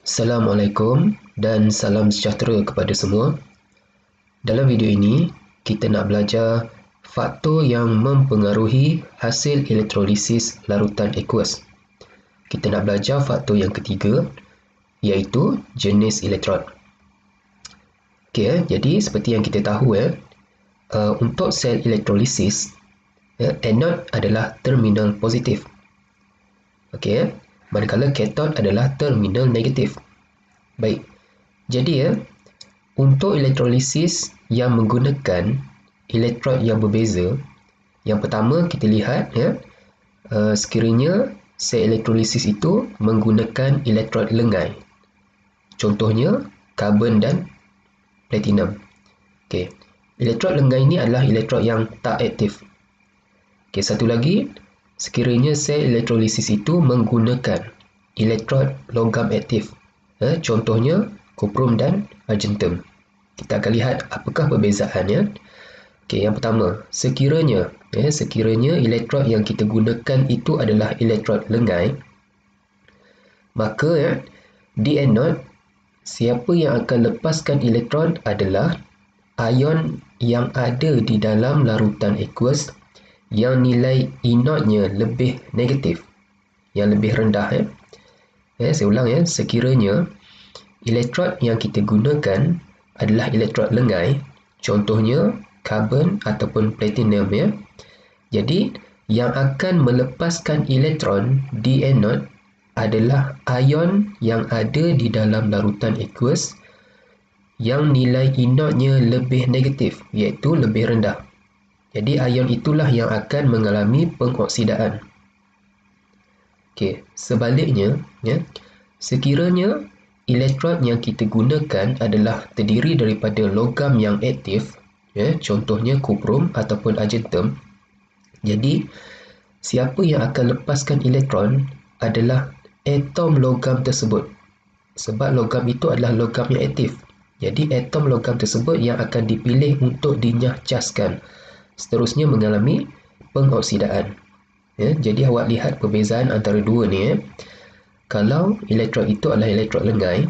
Assalamualaikum dan salam sejahtera kepada semua. Dalam video ini, kita nak belajar faktor yang mempengaruhi hasil elektrolisis larutan aqueous. Kita nak belajar faktor yang ketiga, iaitu jenis elektrod. Jadi seperti yang kita tahu, untuk sel elektrolisis, anode adalah terminal positif. Manakala kathod adalah terminal negatif. Baik, jadi untuk elektrolisis yang menggunakan elektrod yang berbeza, yang pertama kita lihat sekiranya sel elektrolisis itu menggunakan elektrod lengai. Contohnya karbon dan platinum. Elektrod lengai ini adalah elektrod yang tak aktif. Satu lagi, sekiranya sel elektrolisis itu menggunakan elektrod logam aktif. Contohnya kuprum dan argentum. Kita akan lihat apakah perbezaannya. Yang pertama, sekiranya elektrod yang kita gunakan itu adalah elektrod lengai, maka di anode, siapa yang akan lepaskan elektron adalah ion yang ada di dalam larutan aqueous yang nilai inodnya lebih negatif, yang lebih rendah. Saya ulang, sekiranya elektrod yang kita gunakan adalah elektrod lengai, contohnya karbon ataupun platinum, jadi yang akan melepaskan elektron di anode adalah ion yang ada di dalam larutan aqueous yang nilai inodnya lebih negatif, iaitu lebih rendah. Jadi ion itulah yang akan mengalami pengoksidaan. Sebaliknya, sekiranya elektrod yang kita gunakan adalah terdiri daripada logam yang aktif, contohnya kuprum ataupun argentum, jadi siapa yang akan lepaskan elektron adalah atom logam tersebut, sebab logam itu adalah logam yang aktif. Jadi atom logam tersebut yang akan dipilih untuk dinyahcaskan, seterusnya mengalami pengoksidaan. Jadi awak lihat perbezaan antara dua ni. Kalau elektrod itu adalah elektrod lengai,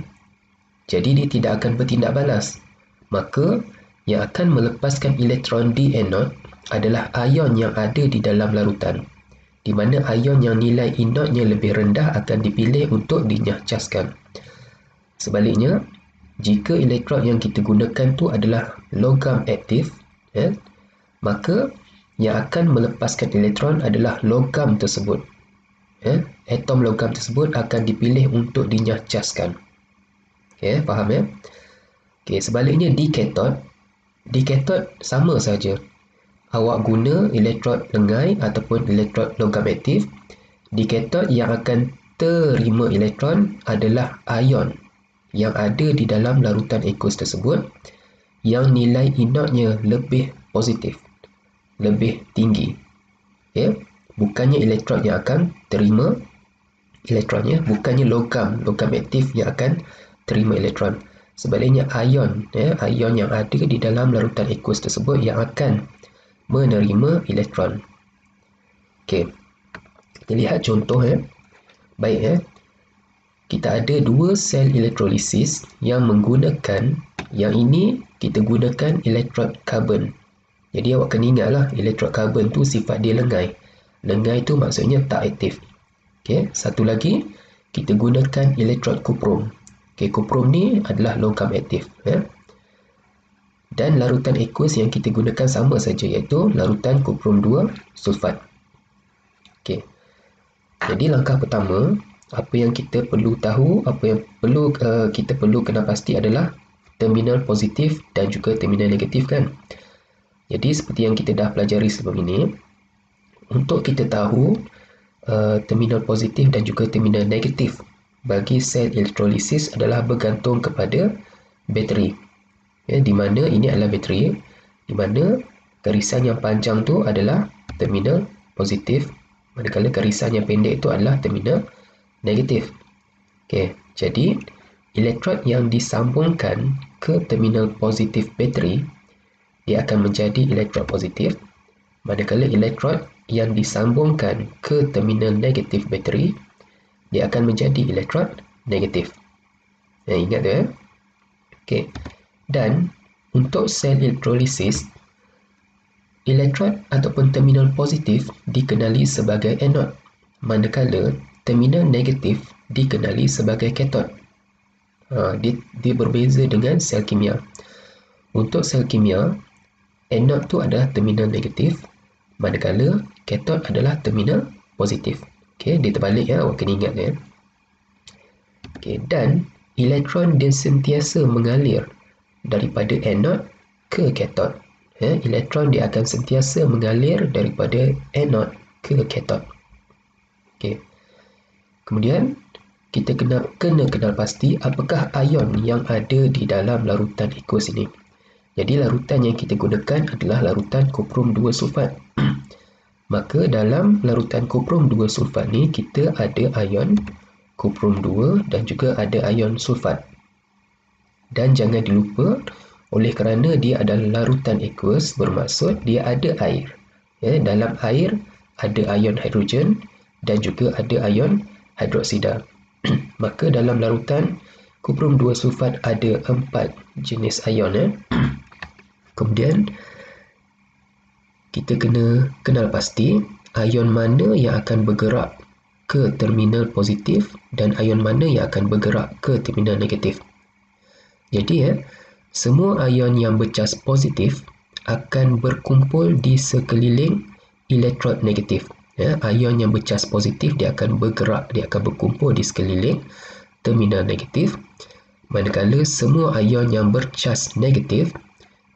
jadi dia tidak akan bertindak balas. Maka yang akan melepaskan elektron di anode adalah ion yang ada di dalam larutan, di mana ion yang nilai inodnya lebih rendah akan dipilih untuk dinyahcaskan. Sebaliknya, jika elektrod yang kita gunakan tu adalah logam aktif, maka yang akan melepaskan elektron adalah logam tersebut. Atom logam tersebut akan dipilih untuk dinyahcaskan. Faham? Sebaliknya di kathod sama saja. Awak guna elektrod lengai ataupun elektrod logam aktif. Di kathod yang akan terima elektron adalah ion yang ada di dalam larutan aqueous tersebut yang nilai inodnya lebih positif, lebih tinggi. Bukannya elektrod yang akan terima elektronnya, bukannya logam aktif yang akan terima elektron. Sebaliknya ion yang ada di dalam larutan aqueous tersebut yang akan menerima elektron. Kita lihat contoh. Baik, kita ada dua sel elektrolisis yang menggunakan, yang ini kita gunakan elektrod karbon. Jadi awak kena ingatlah, elektrod karbon tu sifat dia lengai. Lengai tu maksudnya tak aktif. Satu lagi, kita gunakan elektrod kuprum. Kuprum ni adalah logam aktif. Dan larutan aqueous yang kita gunakan sama saja, iaitu larutan kuprum 2 sulfat. Jadi langkah pertama, apa yang kita perlu tahu, apa yang perlu kita perlu kena pasti adalah terminal positif dan juga terminal negatif, kan? Jadi seperti yang kita dah pelajari sebelum ini, untuk kita tahu terminal positif dan juga terminal negatif bagi sel elektrolisis adalah bergantung kepada bateri. Di mana ini adalah bateri, di mana garisan yang panjang tu adalah terminal positif, manakala garisan yang pendek itu adalah terminal negatif. Jadi elektrod yang disambungkan ke terminal positif bateri, dia akan menjadi elektrod positif, manakala elektrod yang disambungkan ke terminal negatif bateri, dia akan menjadi elektrod negatif. Ingat tu Okey. Dan untuk sel elektrolisis, elektron ataupun terminal positif dikenali sebagai anode, manakala terminal negatif dikenali sebagai katod. Dia berbeza dengan sel kimia. Untuk sel kimia, anode tu adalah terminal negatif, manakala katod adalah terminal positif. Okey, dia terbalik awak kena ingat Okey, dan elektron dia sentiasa mengalir daripada anode ke katod. Elektron dia akan sentiasa mengalir daripada anode ke katod. Okey. Kemudian kita kena kenal pasti apakah ion yang ada di dalam larutan aqueous ini. Jadi larutan yang kita gunakan adalah larutan kuprum 2 sulfat. Maka dalam larutan kuprum 2 sulfat ni kita ada ion kuprum 2 dan juga ada ion sulfat. Dan jangan dilupa, oleh kerana dia adalah larutan aqueous, bermaksud dia ada air. Dalam air ada ion hidrogen dan juga ada ion hidroksida. Maka dalam larutan kuprum 2 sulfat ada 4 jenis ion. Kemudian kita kena kenal pasti ion mana yang akan bergerak ke terminal positif dan ion mana yang akan bergerak ke terminal negatif. Jadi semua ion yang bercas positif akan berkumpul di sekeliling elektrod negatif. Ion yang bercas positif dia akan bergerak, dia akan berkumpul di sekeliling terminal negatif. Manakala semua ion yang bercas negatif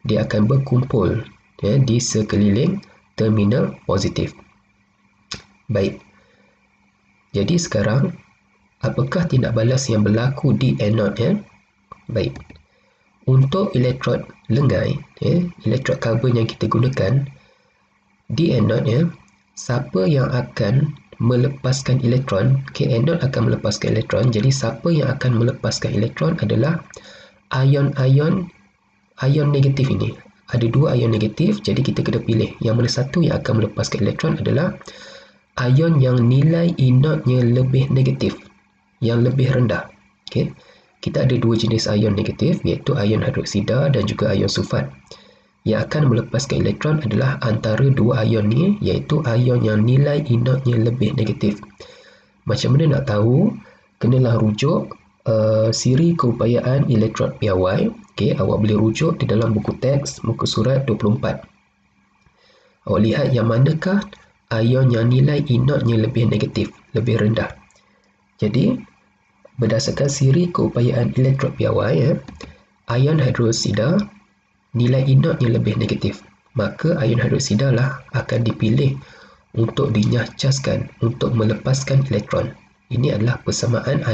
dia akan berkumpul di sekeliling terminal positif. Baik. Jadi sekarang apakah tindak balas yang berlaku di anode? Baik. Untuk elektrod lengai, elektrod karbon yang kita gunakan di anode, siapa yang akan melepaskan elektron, anode akan melepaskan elektron. Jadi siapa yang akan melepaskan elektron adalah ion negatif ini. Ada 2 ion negatif, jadi kita kena pilih yang mana satu yang akan melepaskan elektron adalah ion yang nilai inotnya lebih negatif, yang lebih rendah. Okey. Kita ada 2 jenis ion negatif, iaitu ion hidroksida dan juga ion sulfat. Yang akan melepaskan elektron adalah antara 2 ion ni, iaitu ion yang nilai inotnya lebih negatif. Macam mana nak tahu? Kenalah rujuk siri keupayaan elektrod piawai. Okey, awak boleh rujuk di dalam buku teks muka surat 24. Awak lihat yang manakah ion yang nilai inotnya lebih negatif, lebih rendah. Jadi berdasarkan siri keupayaan elektrod piawai, ion hidroksida nilai inotnya lebih negatif. Maka ion hidroksida lah akan dipilih untuk dinyahcaskan untuk melepaskan elektron. Ini adalah persamaan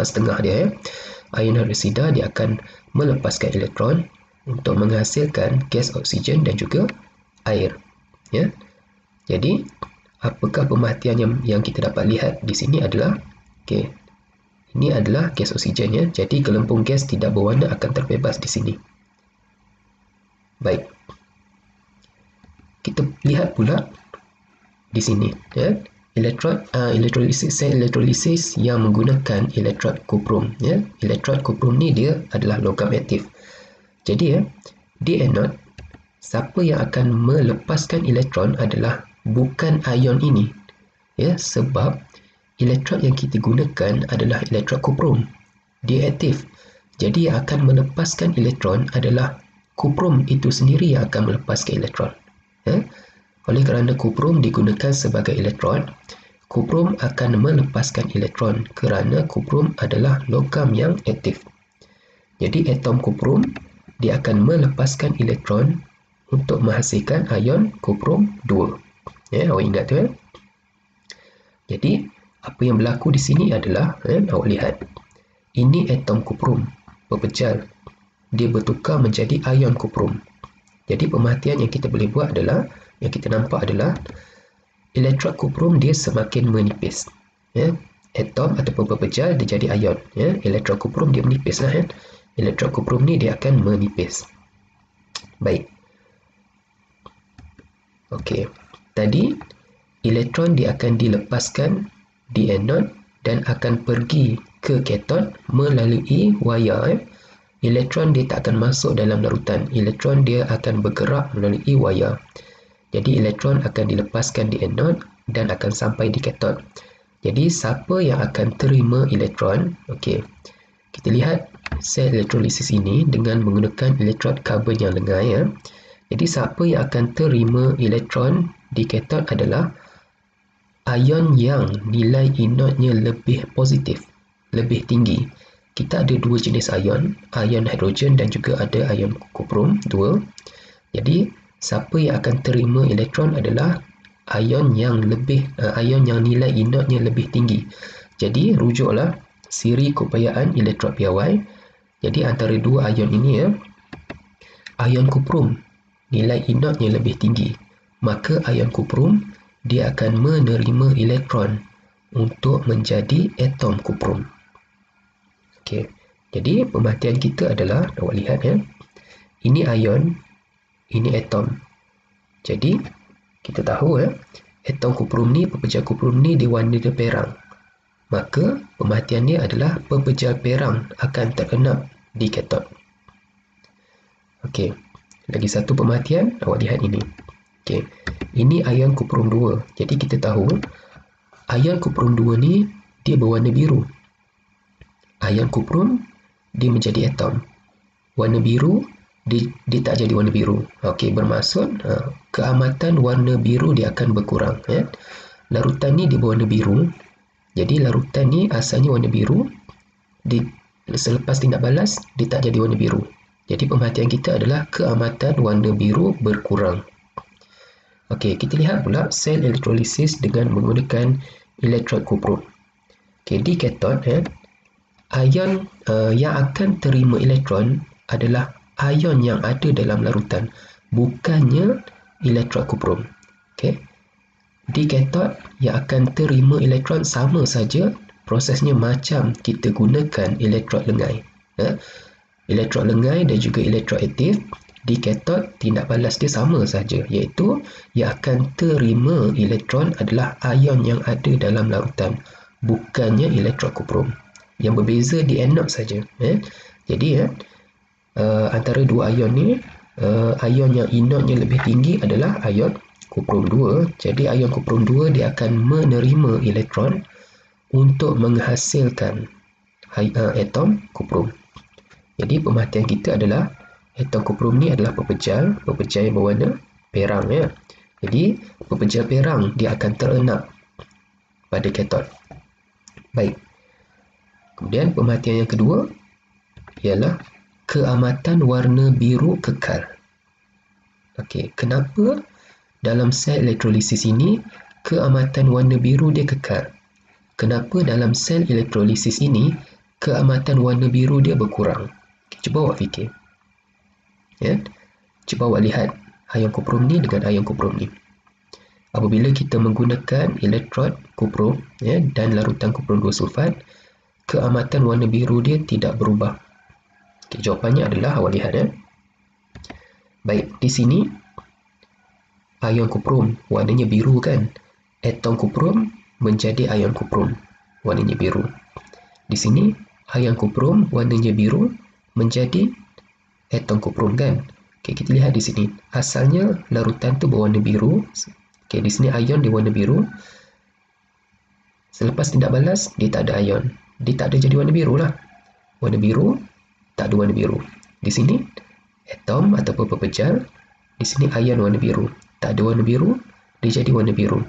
setengah dia. Ion hidroksida dia akan melepaskan elektron untuk menghasilkan gas oksigen dan juga air. Jadi apakah pemerhatian yang kita dapat lihat di sini adalah ini adalah gas oksigen Jadi gelembung gas tidak berwarna akan terbebas di sini. Baik. Kita lihat pula di sini sel elektrolisis yang menggunakan elektrod kuprum. Elektrod kuprum ni dia adalah logam aktif. Jadi di anode, siapa yang akan melepaskan elektron adalah bukan ion ini. Sebab elektrod yang kita gunakan adalah elektrod kuprum. Dia aktif. Jadi yang akan melepaskan elektron adalah kuprum itu sendiri yang akan melepaskan elektron. Oleh kerana kuprum digunakan sebagai elektrod, kuprum akan melepaskan elektron kerana kuprum adalah logam yang aktif. Jadi atom kuprum dia akan melepaskan elektron untuk menghasilkan ion kuprum 2. Awak ingat tu Jadi apa yang berlaku di sini adalah awak lihat. Ini atom kuprum berpecah. Dia bertukar menjadi ion kuprum. Jadi pemerhatian yang kita boleh buat adalah, yang kita nampak adalah elektrod kuprum dia semakin menipis. Atom ataupun berpecah dia jadi ion. Elektrod kuprum dia menipis lah. Elektrod kuprum ni dia akan menipis. Baik. Okey. Tadi elektron dia akan dilepaskan di anode dan akan pergi ke katod melalui wayar. Elektron dia tak akan masuk dalam larutan. Elektron dia akan bergerak melalui wayar. Jadi elektron akan dilepaskan di anode dan akan sampai di katod. Jadi siapa yang akan terima elektron? Okey. Kita lihat sel elektrolisis ini dengan menggunakan elektrod karbon yang lengai ya. Jadi siapa yang akan terima elektron di katod adalah ion yang nilai inodnya lebih positif, lebih tinggi. Kita ada dua jenis ion hidrogen dan juga ada ion kuprum, dua. Jadi siapa yang akan terima elektron adalah ion yang nilai inodnya lebih tinggi. Jadi rujuklah siri keupayaan elektrod piawai. Jadi antara dua ion ini ya, ion kuprum nilai inodnya lebih tinggi, maka ion kuprum dia akan menerima elektron untuk menjadi atom kuprum. Okey. Jadi pemerhatian kita adalah, awak lihat ya, ini ion, ini atom. Jadi kita tahu ya, atom kuprum ni, pepejal kuprum ni dia warna dia perang. Maka pemerhatiannya adalah pepejal perang akan terenap di katod. Okey. Lagi satu pemerhatian, awak lihat ini. Okey. Ini ion kuprum 2. Jadi kita tahu ion kuprum 2 ni dia berwarna biru. Ion kuprum dia menjadi atom. Warna biru dia tak jadi warna biru. Okey, bermaksud keamatan warna biru dia akan berkurang ya. Larutan ni dia berwarna biru. Jadi larutan ni asalnya warna biru. Selepas tindak balas dia tak jadi warna biru. Jadi pemerhatian kita adalah keamatan warna biru berkurang. Okey, kita lihat pula sel elektrolisis dengan menggunakan elektrod kuprum. Okey, di katod ion yang akan terima elektron adalah ion yang ada dalam larutan, bukannya elektrod kuprum. Okey. Di katod yang akan terima elektron sama saja prosesnya macam kita gunakan elektrod lengai. Elektrod lengai dan juga elektrod aktif, di katod tindak balas dia sama saja, iaitu yang akan terima elektron adalah ion yang ada dalam larutan, bukannya elektrod kuprum. Yang berbeza di anode saja. Jadi antara dua ion ni, ion yang inodnya lebih tinggi adalah ion kuprum 2. Jadi ion kuprum 2 dia akan menerima elektron untuk menghasilkan atom kuprum. Jadi pemerhatian kita adalah atom kuprum ni adalah pepejal yang berwarna perang ya. Jadi pepejal perang dia akan terenap pada katod. Baik. Kemudian pemerhatian yang kedua ialah keamatan warna biru kekal. Okey, kenapa dalam sel elektrolisis ini keamatan warna biru dia kekal? Kenapa dalam sel elektrolisis ini keamatan warna biru dia berkurang? Cuba awak fikir. Ya. Cuba awak lihat ion kuprum ni dengan ion kuprum ni. Apabila kita menggunakan elektrod kuprum ya, dan larutan kuprum 2 sulfat, keamatan warna biru dia tidak berubah. Okay, jawapannya adalah awak lihat ya. Baik, di sini ion kuprum warnanya biru kan. Atom kuprum menjadi ion kuprum warnanya biru. Di sini ion kuprum warnanya biru menjadi atom kuprum kan. Okay, kita lihat di sini. Asalnya larutan tu berwarna biru. Okay, di sini ion dia warna biru. Selepas tindak balas dia tak ada ion. Dia tak ada jadi warna biru lah. Warna biru, tak ada warna biru. Di sini atom ataupun pepejal. Di sini ion warna biru. Tak ada warna biru, dia jadi warna biru.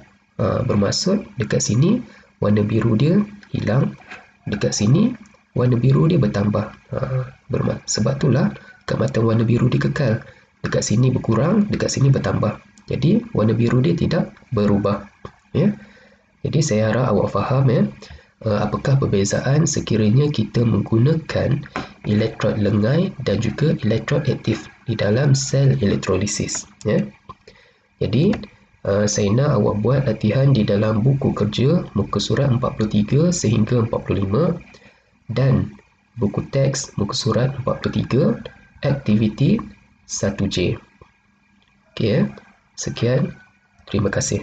Bermaksud dekat sini warna biru dia hilang. Dekat sini warna biru dia bertambah. Sebab itulah keamatan warna biru dia kekal. Dekat sini berkurang, dekat sini bertambah. Jadi warna biru dia tidak berubah. Ya. Jadi saya harap awak faham ya. Apakah perbezaan sekiranya kita menggunakan elektrod lengai dan juga elektrod aktif di dalam sel elektrolisis ya. Jadi saya nak awak buat latihan di dalam buku kerja muka surat 43 sehingga 45 dan buku teks muka surat 43 aktiviti 1J. Okey ya. Sekian, terima kasih.